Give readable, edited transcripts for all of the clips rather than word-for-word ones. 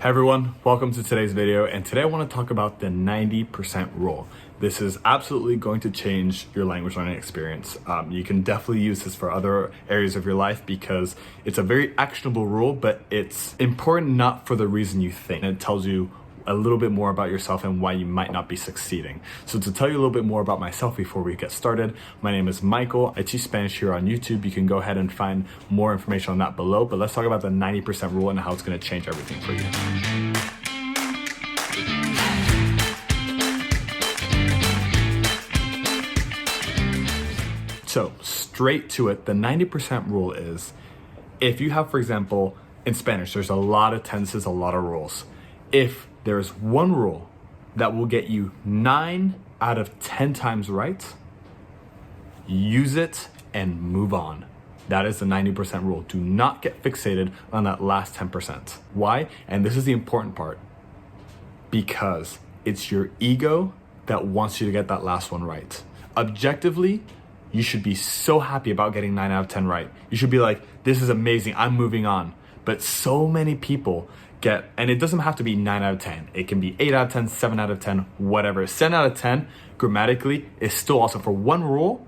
Hi everyone, welcome to today's video, and today I want to talk about the 90% rule. This is absolutely going to change your language learning experience. You can definitely use this for other areas of your life because it's a very actionable rule, but it's important not for the reason you think. It tells you a little bit more about yourself and why you might not be succeeding. So to tell you a little bit more about myself before we get started, my name is Michael. I teach Spanish here on YouTube. You can go ahead and find more information on that below, but let's talk about the 90% rule and how it's gonna change everything for you. So straight to it, the 90% rule is, if you have, for example, in Spanish, there's a lot of tenses, a lot of rules. If there's one rule that will get you 9 out of 10 times right, use it and move on. That is the 90% rule. Do not get fixated on that last 10%. Why? And this is the important part. Because it's your ego that wants you to get that last one right. Objectively, you should be so happy about getting 9 out of 10 right. You should be like, this is amazing, I'm moving on. But so many people get, and it doesn't have to be 9 out of 10. It can be 8 out of 10, 7 out of 10, whatever. 7 out of 10 grammatically is still awesome. For one rule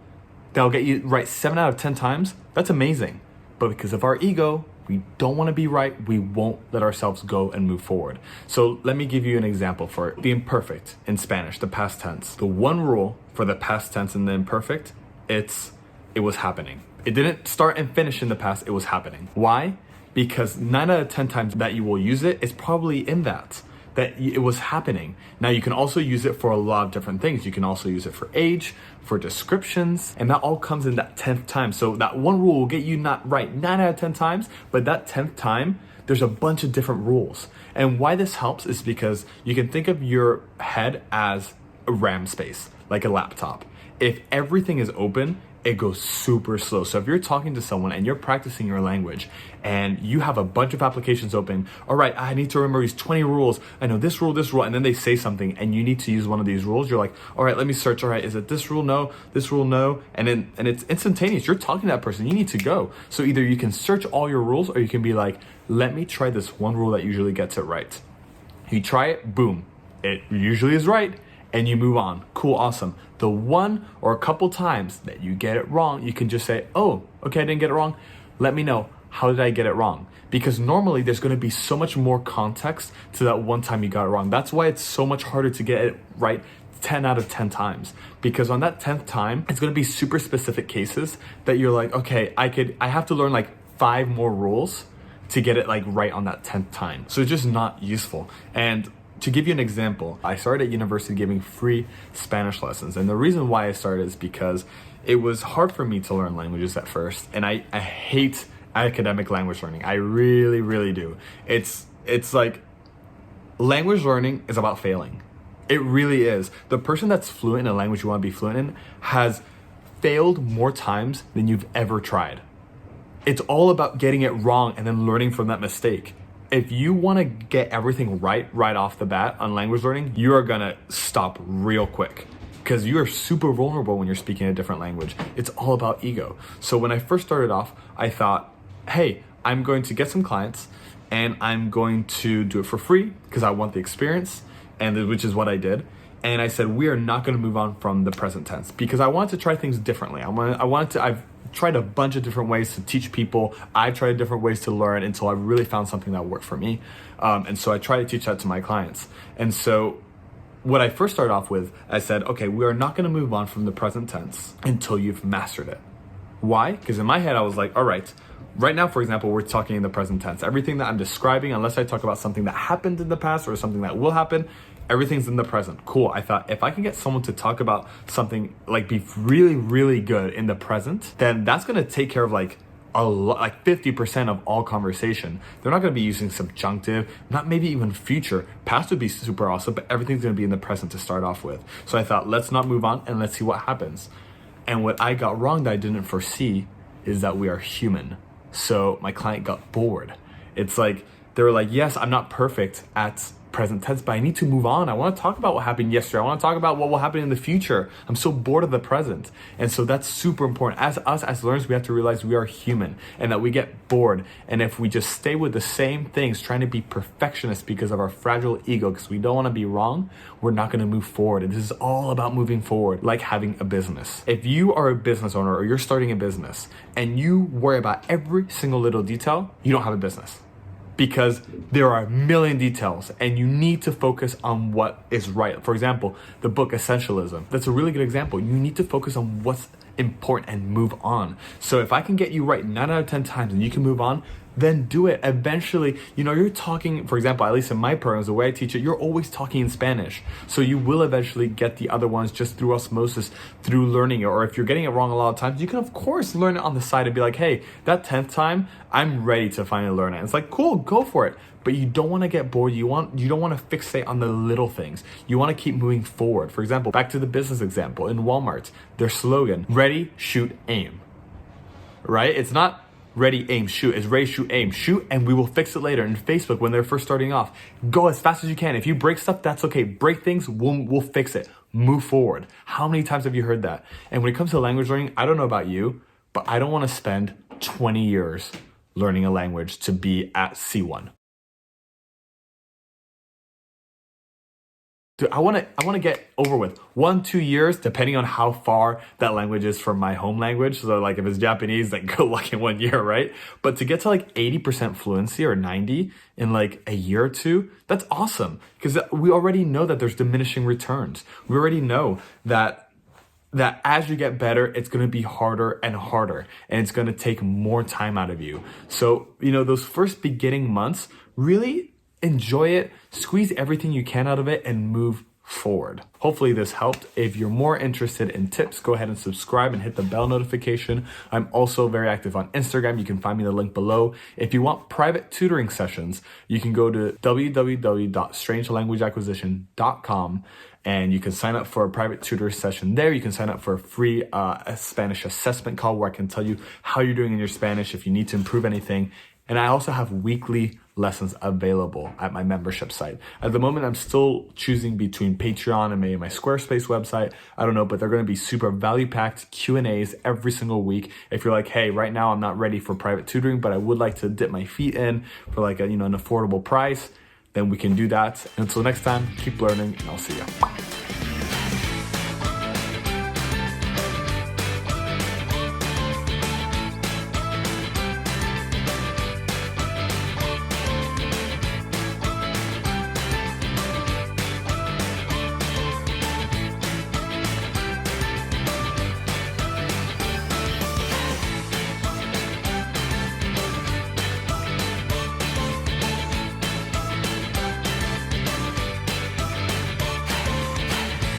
that'll get you right 7 out of 10 times, that's amazing. But because of our ego, we don't want to be right, we won't let ourselves go and move forward. So let me give you an example for the imperfect in Spanish, the past tense. The one rule for the past tense in the imperfect, it was happening. It didn't start and finish in the past, it was happening. Why? Because 9 out of 10 times that you will use it is probably in that it was happening. Now you can also use it for a lot of different things. You can also use it for age, for descriptions, and that all comes in that 10th time. So that one rule will get you not right 9 out of 10 times, but that 10th time, there's a bunch of different rules. And why this helps is because you can think of your head as a RAM space, like a laptop. If everything is open, it goes super slow. So if you're talking to someone and you're practicing your language and you have a bunch of applications open, all right, I need to remember these 20 rules. I know this rule, and then they say something and you need to use one of these rules. You're like, all right, let me search. All right, is it this rule? No, this rule? No. And it's instantaneous. You're talking to that person. You need to go. So either you can search all your rules or you can be like, let me try this one rule that usually gets it right. You try it, boom. It usually is right. And you move on. Cool, awesome. The one or a couple times that you get it wrong, you can just say, oh, okay, I didn't get it wrong. Let me know, how did I get it wrong? Because normally there's gonna be so much more context to that one time you got it wrong. That's why it's so much harder to get it right 10 out of 10 times. Because on that 10th time, it's gonna be super specific cases that you're like, okay, I have to learn like 5 more rules to get it like right on that 10th time. So it's just not useful. And to give you an example, I started at university giving free Spanish lessons. And the reason why I started is because it was hard for me to learn languages at first. And I hate academic language learning. I really, really do. It's like language learning is about failing. It really is. The person that's fluent in a language you want to be fluent in has failed more times than you've ever tried. It's all about getting it wrong and then learning from that mistake. If you want to get everything right off the bat on language learning, you are going to stop real quick because you are super vulnerable when you're speaking a different language. It's all about ego. So when I first started off, I thought, hey, I'm going to get some clients and I'm going to do it for free because I want the experience, which is what I did. And I said, we are not going to move on from the present tense because I wanted to try things differently. I've tried a bunch of different ways to teach people. I've tried different ways to learn until I really found something that worked for me. And so I try to teach that to my clients. And so what I first started off with, I said, okay, we are not going to move on from the present tense until you've mastered it. Why? Because in my head, I was like, all right now, for example, we're talking in the present tense. Everything that I'm describing, unless I talk about something that happened in the past or something that will happen, everything's in the present. Cool. I thought if I can get someone to talk about something, like be really, really good in the present, then that's going to take care of like 50% of all conversation. They're not going to be using subjunctive, not maybe even future. Past would be super awesome, but everything's going to be in the present to start off with. So I thought, let's not move on and let's see what happens. And what I got wrong that I didn't foresee is that we are human. So my client got bored. It's like, they were like, yes, I'm not perfect at present tense, but I need to move on. I want to talk about what happened yesterday. I want to talk about what will happen in the future. I'm so bored of the present. And so that's super important. As learners, we have to realize we are human and that we get bored. And if we just stay with the same things, trying to be perfectionists because of our fragile ego, because we don't want to be wrong, we're not going to move forward. And this is all about moving forward, like having a business. If you are a business owner or you're starting a business and you worry about every single little detail, you don't have a business. Because there are a million details and you need to focus on what is right. For example, the book Essentialism, that's a really good example. You need to focus on what's important and move on. So if I can get you right 9 out of 10 times and you can move on, then do it. Eventually, you're talking, for example, at least in my programs, the way I teach it, you're always talking in Spanish. So you will eventually get the other ones just through osmosis, through learning it. Or if you're getting it wrong a lot of times, you can of course learn it on the side and be like, hey, that 10th time, I'm ready to finally learn it. It's like, cool, go for it. But you don't want to get bored. You don't want to fixate on the little things. You want to keep moving forward. For example, back to the business example, in Walmart, their slogan, ready, shoot, aim, right? It's not ready, aim, shoot. It's ready, shoot, aim, shoot, and we will fix it later. In Facebook, when they're first starting off, go as fast as you can. If you break stuff, that's okay. Break things, we'll fix it. Move forward. How many times have you heard that? And when it comes to language learning, I don't know about you, but I don't want to spend 20 years learning a language to be at C1. Dude, I want to get over with 1-2 years, depending on how far that language is from my home language. So like if it's Japanese, then good luck in 1 year, right? But to get to like 80% fluency or 90 in like a year or two, that's awesome. Because we already know that there's diminishing returns. We already know that as you get better, it's going to be harder and harder, and it's going to take more time out of you. So, those first beginning months, really enjoy it, squeeze everything you can out of it, and move forward. Hopefully this helped. If you're more interested in tips, go ahead and subscribe and hit the bell notification. I'm also very active on Instagram. You can find me the link below. If you want private tutoring sessions, you can go to www.strangelanguageacquisition.com and you can sign up for a private tutor session there. You can sign up for a free Spanish assessment call where I can tell you how you're doing in your Spanish, if you need to improve anything. And I also have weekly lessons available at my membership site. At the moment, I'm still choosing between Patreon and maybe my Squarespace website. I don't know, but they're going to be super value-packed Q&As every single week. If you're like, hey, right now I'm not ready for private tutoring, but I would like to dip my feet in for like an affordable price, then we can do that. Until next time, keep learning, and I'll see you.